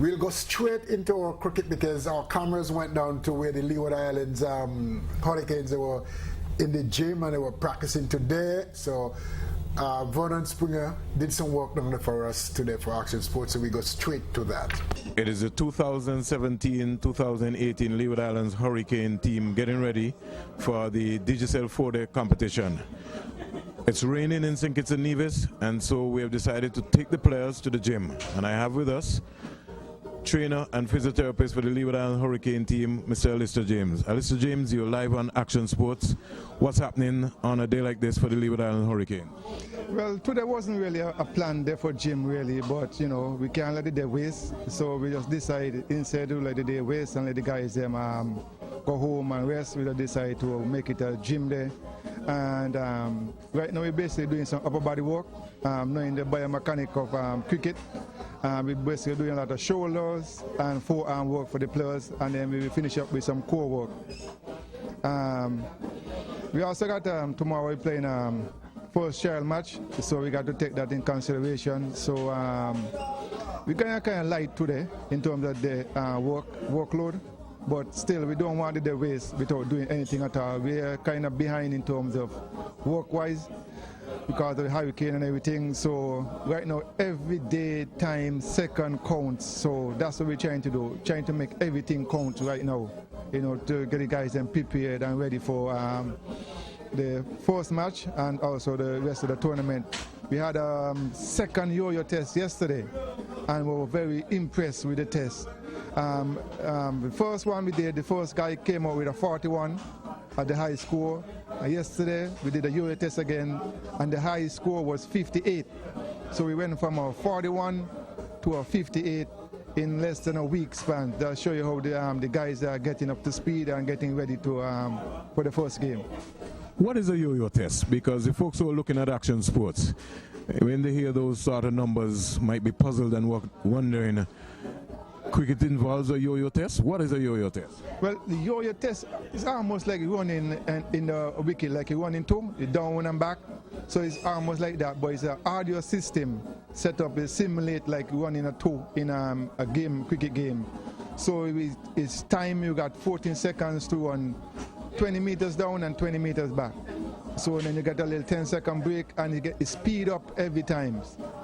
We'll go straight into our cricket because our cameras went down to where the Leeward Islands Hurricanes, they were in the gym and they were practicing today. So Vernon Springer did some work down there for us today for Action Sports, so we go straight to that. It is the 2017-2018 Leeward Islands Hurricane team getting ready for the Digicel 4-day competition. It's raining in St. Kitts and Nevis, and so we have decided to take the players to the gym. And I have with us trainer and physiotherapist for the Leeward Island Hurricane team, Mr. Alistair James. Alistair James, you're live on Action Sports. What's happening on a day like this for the Leeward Island Hurricane? Well, today wasn't really a plan there for gym really, but you know, we can't let the day waste. So we just decided instead to let the day waste and let the guys go home and rest, we just decided to make it a gym day. And right now we're basically doing some upper body work, knowing the biomechanic of cricket. We're basically doing a lot of shoulders and forearm work for the players, and then we will finish up with some core work. We also got tomorrow we're playing first trial match, so we got to take that in consideration. So we're kind of light today in terms of the workload, but still we don't want the day waste without doing anything at all. We're kind of behind in terms of work-wise because of the hurricane and everything. So right now, every day, time, second counts. So that's what we're trying to do, trying to make everything count right now, you know, to get the guys then prepared and ready for the first match and also the rest of the tournament. We had a second yo-yo test yesterday, and we were very impressed with the test. The first one we did, the first guy came out with a 41 at the high score. Yesterday we did a yo-yo test again, and the high score was 58. So we went from a 41 to a 58 in less than a week span. That'll show you how the guys are getting up to speed and getting ready to for the first game. What is a yo-yo test? Because the folks who are looking at Action Sports, when they hear those sort of numbers, might be puzzled and wondering, cricket involves a yo-yo test? What is a yo-yo test? Well, the yo-yo test is almost like running in the wicket, like you run into, you down and back. So it's almost like that, but it's an audio system set up to simulate like running a two in a cricket game. So it's time, you got 14 seconds to run 20 meters down and 20 meters back. So then you get a little 10-second break, and you get the speed up every time.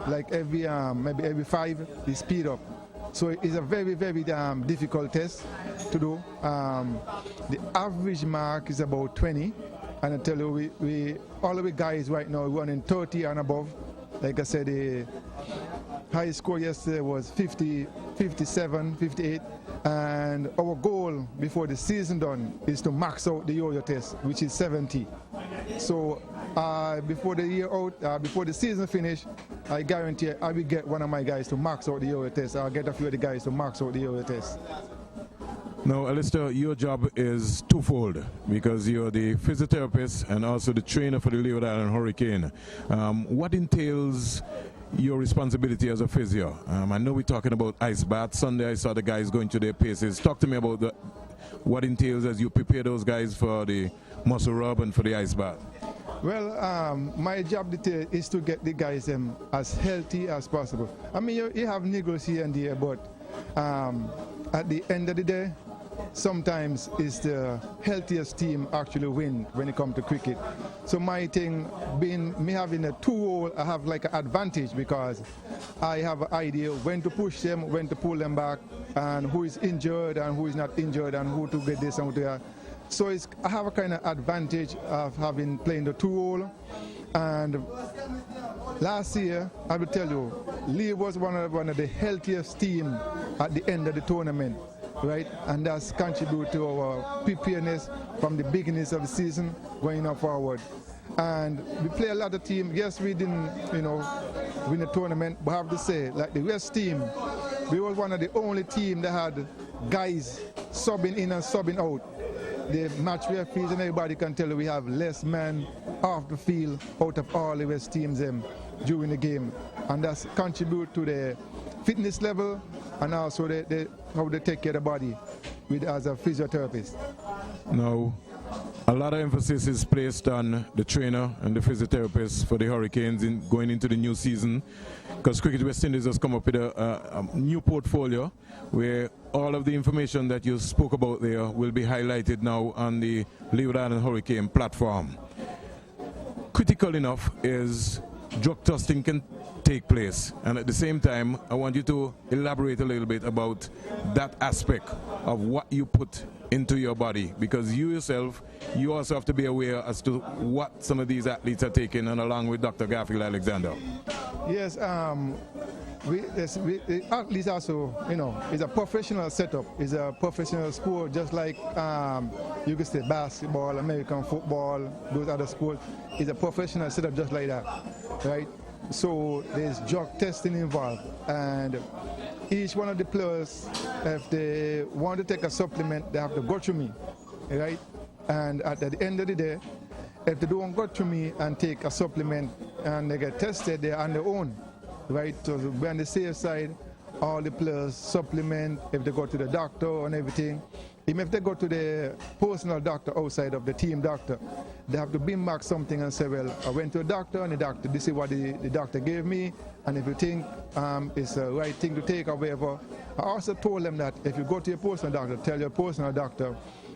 Like maybe every 5, you speed up. So it's a very, very difficult test to do. The average mark is about 20, and I tell you, we all of the guys right now running 30 and above. Like I said, the high score yesterday was 50, 57, 58, and our goal before the season done is to max out the yo-yo test, which is 70. So before the year out, before the season finish, I guarantee I will get one of my guys to max out the yo-yo test. I'll get a few of the guys to max out the yo-yo test. Now, Alistair, your job is twofold because you're the physiotherapist and also the trainer for the Leeward Island Hurricane. What entails your responsibility as a physio? I know we're talking about ice bath. Sunday I saw the guys going to their paces. Talk to me about what entails as you prepare those guys for the muscle rub and for the ice bath. Well, my job is to get the guys as healthy as possible. I mean, you have niggles here and there, but at the end of the day, sometimes it's the healthiest team actually win when it comes to cricket. So my thing, being me having a 2-hole, I have like an advantage because I have an idea when to push them, when to pull them back, and who is injured and who is not injured, and who to get this and who to that. So I have a kind of advantage of playing the 2-hole. And last year, I will tell you, Lee was one of the healthiest team at the end of the tournament, right? And that's contributed to our preparedness from the beginnings of the season going on forward. And we play a lot of teams. Yes, we didn't, win the tournament, but I have to say, like the West team, we was one of the only team that had guys subbing in and subbing out. The match referees and everybody can tell you we have less men off the field out of all the West teams during the game. And that's contribute to the fitness level and also how they take care of the body as a physiotherapist. Now, A lot of emphasis is placed on the trainer and the physiotherapist for the Hurricanes in going into the new season, because Cricket West Indies has come up with a new portfolio where all of the information that you spoke about there will be highlighted now on the Leeward Island Hurricane platform. Critical enough is drug testing can take place, and at the same time I want you to elaborate a little bit about that aspect of what you put into your body, because you yourself, you also have to be aware as to what some of these athletes are taking, and along with Dr. Garfield Alexander. Yes, the athletes also, you know, it's a professional setup. It's a professional sport, just like you could say basketball, American football, those other sports. It's a professional setup just like that, right? So there's drug testing involved, and each one of the players, if they want to take a supplement, they have to go through me, right? And at the end of the day, if they don't go through me and take a supplement and they get tested, they're on their own, right? So we're on the safe side. All the players supplement if they go to the doctor and everything. Even if they go to the personal doctor outside of the team doctor, they have to bring back something and say, well, I went to a doctor and the doctor, this is what the doctor gave me, and if you think it's the right thing to take or whatever. I also told them that if you go to your personal doctor, tell your personal doctor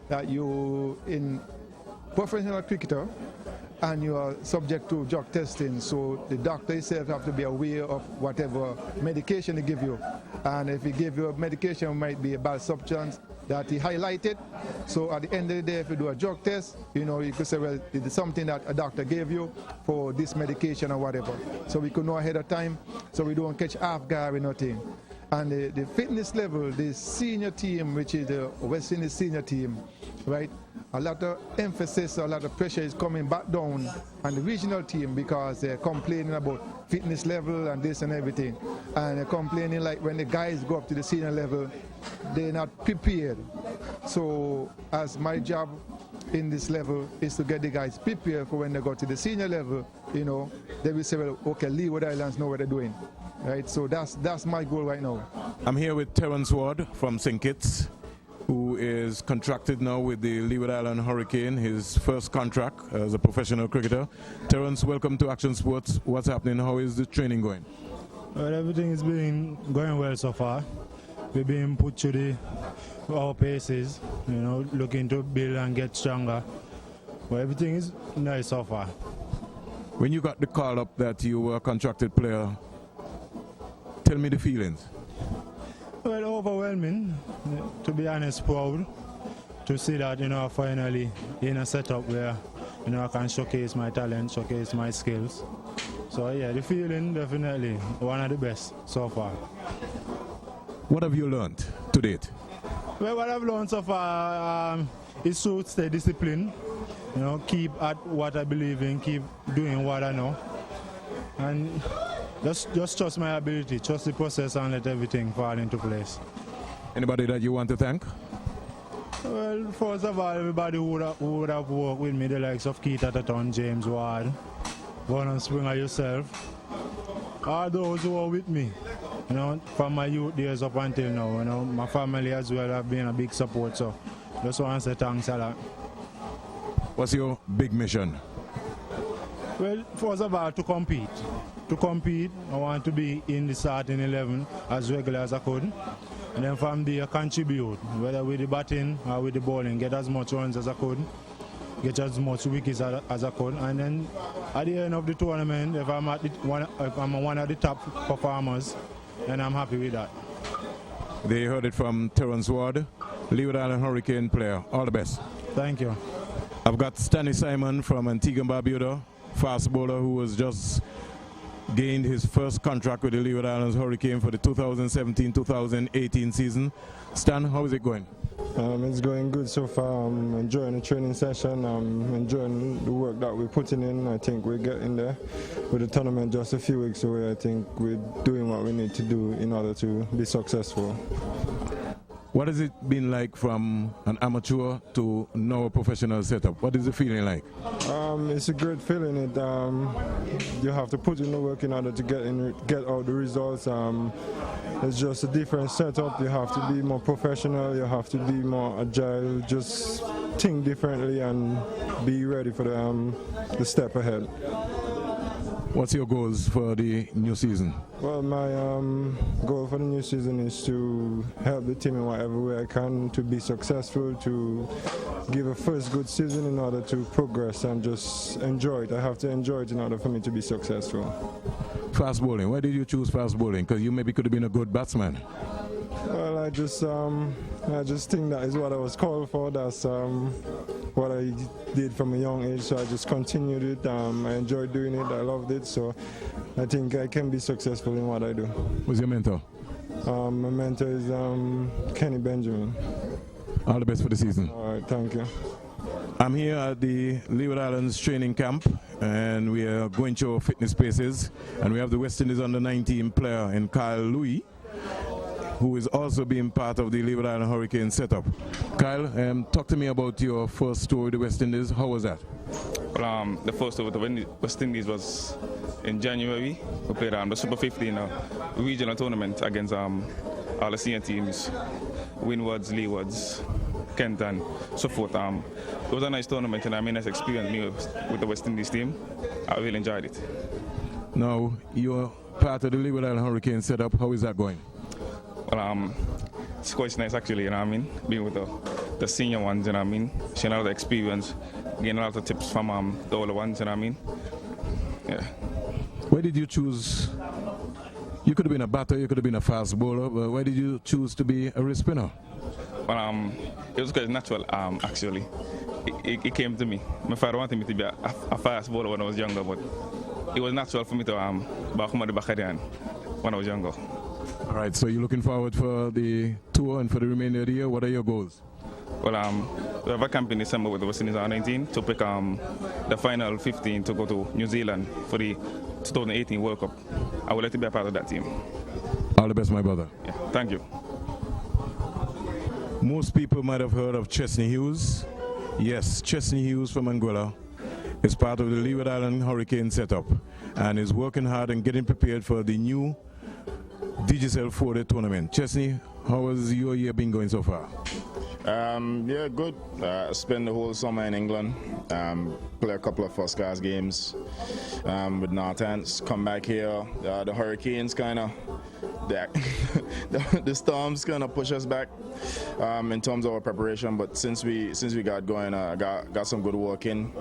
that you in professional cricketer and you are subject to drug testing, so the doctor himself have to be aware of whatever medication he give you. And if he give you a medication, it might be a bad substance that he highlighted. So at the end of the day, if you do a drug test, you know, you could say, well, it's something that a doctor gave you for this medication or whatever. So we could know ahead of time, so we don't catch half guard or nothing. And the fitness level, the senior team, which is the West Indies senior team, right? A lot of emphasis, a lot of pressure is coming back down on the regional team because they're complaining about fitness level and this and everything. And they're complaining like when the guys go up to the senior level, they're not prepared. So as my job in this level is to get the guys prepared for when they go to the senior level, you know, they will say, well, okay, Leeward Islands know what they're doing. Right, so that's my goal right now. I'm here with Terence Ward from St. Kitts, who is contracted now with the Leeward Island Hurricane, his first contract as a professional cricketer. Terence, welcome to Action Sports. What's happening? How is the training going? Well, everything is going well so far. We've been put to our paces, you know, looking to build and get stronger. But everything is nice so far. When you got the call up that you were a contracted player, tell me the feelings. Well, overwhelming, to be honest, proud to see that, you know, finally in a setup where, you know, I can showcase my talent, showcase my skills. So yeah, the feeling definitely one of the best so far. What have you learned to date? Well, what I've learned so far is to stay disciplined, you know, keep at what I believe in, keep doing what I know, and just trust my ability, trust the process, and let everything fall into place. Anybody that you want to thank? Well, first of all, everybody who would have worked with me, the likes of Keith Ataton, James Ward, Vernon Springer, yourself, all those who are with me, you know, from my youth days up until now, you know, my family as well have been a big support, so just want to say thanks a lot. What's your big mission? Well, first of all, to compete. To compete, I want to be in the starting 11 as regular as I could. And then from there, contribute, whether with the batting or with the bowling, get as much runs as I could, get as much wickets as I could. And then at the end of the tournament, if I'm one of the top performers, then I'm happy with that. They heard it from Terence Ward, Leeward Island Hurricane player. All the best. Thank you. I've got Stanley Simon from Antigua and Barbuda, fast bowler who was just gained his first contract with the Leeward Islands Hurricane for the 2017-2018 season. Stan, how is it going? It's going good so far. I'm enjoying the training session. I'm enjoying the work that we're putting in. I think we're getting there. With the tournament just a few weeks away, I think we're doing what we need to do in order to be successful. What has it been like from an amateur to now a professional setup? What is the feeling like? It's a great feeling. You have to put in the work in order to get out the results. It's just a different setup. You have to be more professional. You have to be more agile. Just think differently and be ready for the step ahead. What's your goals for the new season? Well, my goal for the new season is to help the team in whatever way I can to be successful, to give a first good season in order to progress and just enjoy it. I have to enjoy it in order for me to be successful. Fast bowling. Why did you choose fast bowling? Because you maybe could have been a good batsman. Well, I just think that is what I was called for. That's what I did from a young age. So I just continued it. I enjoyed doing it. I loved it. So I think I can be successful in what I do. Who's your mentor? My mentor is Kenny Benjamin. All the best for the season. All right, thank you. I'm here at the Leeward Islands training camp, and we are going through fitness paces, and we have the West Indies under-19 player in Kyle Louis, who is also being part of the Leeward Island Hurricane setup. Kyle, talk to me about your first tour with the West Indies. How was that? Well, the first tour with the West Indies was in January. We played the Super 15 regional tournament against all the senior teams, Windwards, Leewards, Kent and so forth. It was a nice tournament and I mean, nice experience with the West Indies team. I really enjoyed it. Now, you're part of the Leeward Island Hurricane setup. How is that going? Well, it's quite nice actually, you know what I mean? Being with the senior ones, you know what I mean? Sharing a lot of experience, getting a lot of tips from the older ones, you know what I mean? Yeah. Why did you choose? You could have been a batter, you could have been a fast bowler, but why did you choose to be a wrist spinner? Well, it was quite natural, actually. It came to me. My father wanted me to be a fast bowler when I was younger, but it was natural for me to become the backhand when I was younger. All right, so you're looking forward for the tour and for the remainder of the year. What are your goals? Well, we have a camp in December with the West Indies under-19 to pick the final 15 to go to New Zealand for the 2018 World Cup. I would like to be a part of that team. All the best, my brother. Yeah, thank you. Most people might have heard of Chesney Hughes. Yes, Chesney Hughes from Anguilla is part of the Leeward Island Hurricane setup and is working hard and getting prepared for the new DGCL 4-day tournament. Chesney, how has your year been going so far? Yeah, good. Spent the whole summer in England. Play a couple of first class games with Northants. Come back here. The Hurricanes kind of, the storms kind of push us back in terms of our preparation. But since we got going, got some good work in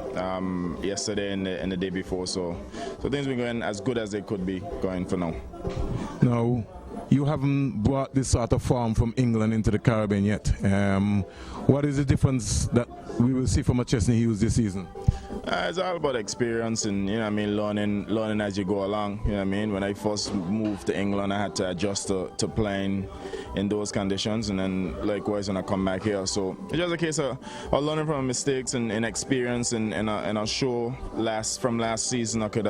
yesterday and the day before. So things been going as good as they could be going for now. Now, you haven't brought this sort of form from England into the Caribbean yet. What is the difference that we will see from a Chesney Hughes this season? It's all about experience and, you know what I mean, learning as you go along. You know what I mean? When I first moved to England, I had to adjust to playing in those conditions, and then likewise when I come back here. So it's just a case of learning from mistakes and experience, and I'm sure from last season I could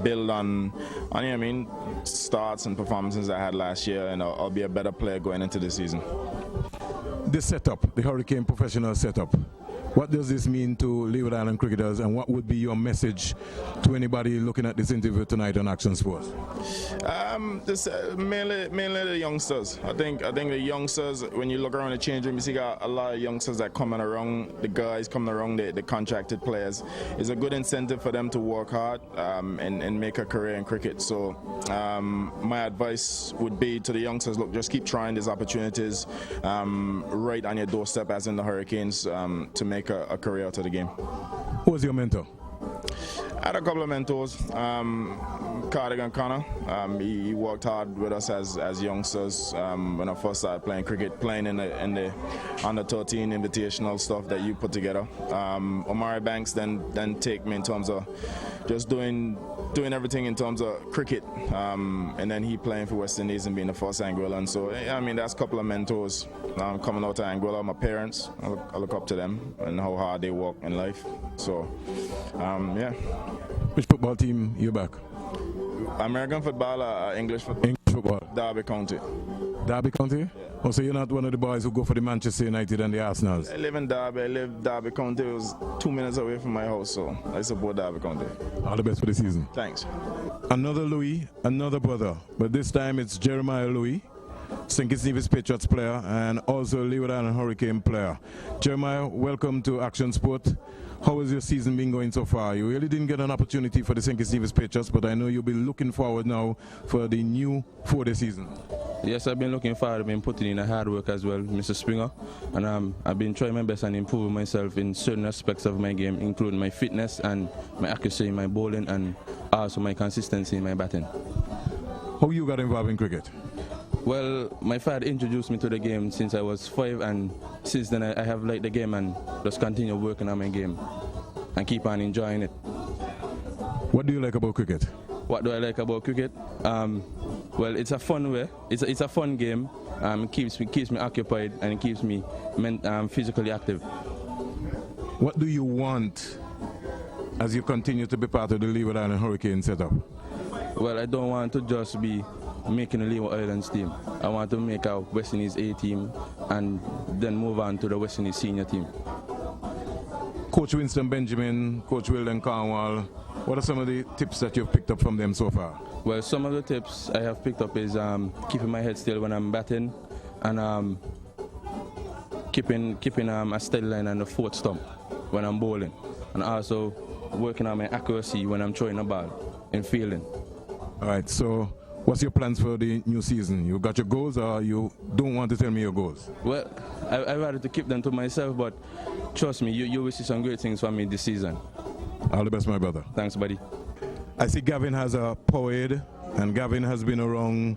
build on you know what I mean, starts and performances I had last year, and I'll be a better player going into the season. This setup, the Hurricane professional setup, what does this mean to Leeward Island cricketers, and what would be your message to anybody looking at this interview tonight on Action Sports? Mainly the youngsters. I think the youngsters, when you look around the change room, you see got a lot of youngsters that coming around, the guys coming around, the contracted players. It's a good incentive for them to work hard and make a career in cricket. So my advice would be to the youngsters, look, just keep trying these opportunities right on your doorstep, as in the Hurricanes, to make a career out of the game. Who was your mentor? I had a couple of mentors. Cardigan Connor, he worked hard with us as youngsters when I first started playing cricket, playing in the under-13 invitational stuff that you put together. Omari Banks then take me in terms of just doing everything in terms of cricket, and then he playing for West Indies and being the first Anguillan. So I mean, that's a couple of mentors coming out of Anguilla. My parents, I look up to them and how hard they work in life. So yeah. Which football team you back? American football, English football. English football. Derby County. Derby County? Yeah. Oh, so you're not one of the boys who go for the Manchester United and the Arsenals? I live in Derby. I live Derby County. It was 2 minutes away from my house, so I support Derby County. All the best for the season. Thanks. Another Louis, another brother, but this time it's Jeremiah Louis, St. Kitts Nevis Patriots player and also Leeward Island Hurricane player. Jeremiah, welcome to Action Sport. How has your season been going so far? You really didn't get an opportunity for the St. Kitts Nevis Patriots, but I know you'll be looking forward now for the new 4-day season. Yes, I've been looking forward. I've been putting in a hard work as well, Mr. Springer, and I've been trying my best and improving myself in certain aspects of my game, including my fitness and my accuracy in my bowling and also my consistency in my batting. How you got involved in cricket? Well, my father introduced me to the game since I was 5, and since then I have liked the game and just continue working on my game and keep on enjoying it. What do you like about cricket? What do I like about cricket? Well, it's a fun way. It's a fun game. It keeps me occupied and it keeps me physically active. What do you want as you continue to be part of the Leeward Island Hurricane setup? Well, I don't want to just be making the Leeward Islands team. I want to make our West Indies A team and then move on to the West Indies senior team. Coach Winston Benjamin, Coach Wilden Cornwall, what are some of the tips that you've picked up from them so far? Well, some of the tips I have picked up is keeping my head still when I'm batting and keeping a steady line on the fourth stump when I'm bowling, and also working on my accuracy when I'm throwing a ball and fielding. All right, so what's your plans for the new season? You got your goals or you don't want to tell me your goals? Well, I'd rather to keep them to myself, but trust me, you will see some great things from me this season. All the best, my brother. Thanks, buddy. I see Gavin has a powered, and Gavin has been around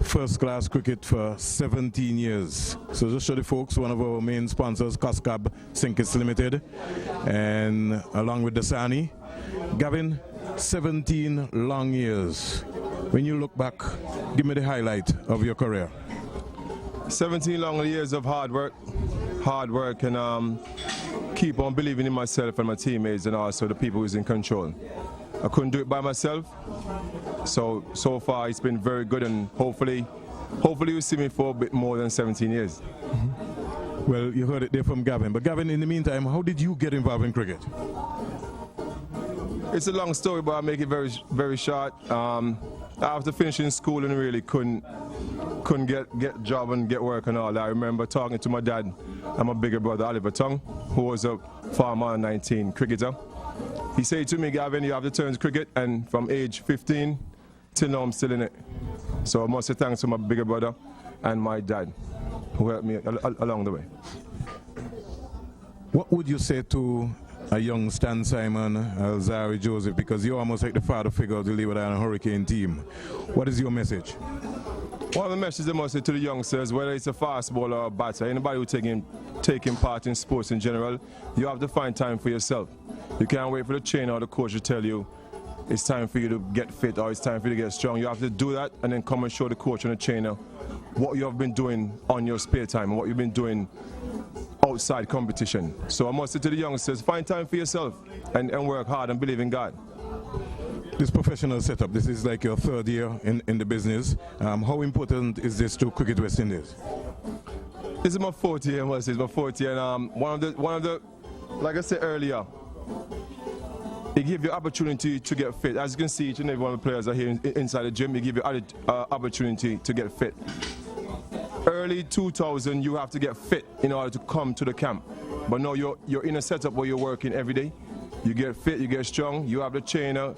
first-class cricket for 17 years. So just show the folks, one of our main sponsors, Coscab St. Kitts Limited, and along with Dasani. Gavin, 17 long years. When you look back, give me the highlight of your career. 17 long years of hard work and keep on believing in myself and my teammates and also the people who's in control. I couldn't do it by myself, so far it's been very good, and hopefully you'll see me for a bit more than 17 years. Well, you heard it there from Gavin, but Gavin, in the meantime, how did you get involved in cricket? It's a long story, but I'll make it very, very short. After finishing school and really couldn't get job and get work and all that, I remember talking to my dad and my bigger brother Oliver Tongue, who was a farmer 19 cricketer. He said to me, Gavin, you have to turn to cricket, and from age 15 till now I'm still in it. So I must say thanks to my bigger brother and my dad, who helped me along the way. What would you say to a young Stan Simon, Alzari Joseph, because you're almost like the father figure of the Leeward Island Hurricane team? What is your message? One of the messages I must say to the youngsters, whether it's a fast bowler or a batter, anybody who's taking part in sports in general, you have to find time for yourself. You can't wait for the trainer or the coach to tell you it's time for you to get fit or it's time for you to get strong. You have to do that and then come and show the coach and the trainer what you have been doing on your spare time and what you've been doing outside competition. So I must say to the youngsters, find time for yourself and work hard and believe in God. This professional setup, this is like your third year in the business. How important is this to Cricket West Indies? This is my fourth year, it's my fourth year, and one of the, like I said earlier, it gives you opportunity to get fit. As you can see, each and every one of the players are here inside the gym. It gives you opportunity to get fit. Early 2000, you have to get fit in order to come to the camp. But now you're in a setup where you're working every day. You get fit, you get strong. You have the trainer,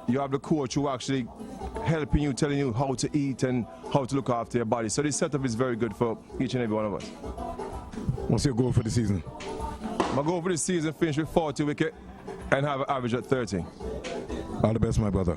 you have the coach who actually helping you, telling you how to eat and how to look after your body. So this setup is very good for each and every one of us. What's your goal for the season? My goal for the season, finish with 40 wickets and have an average at 30. All the best, my brother.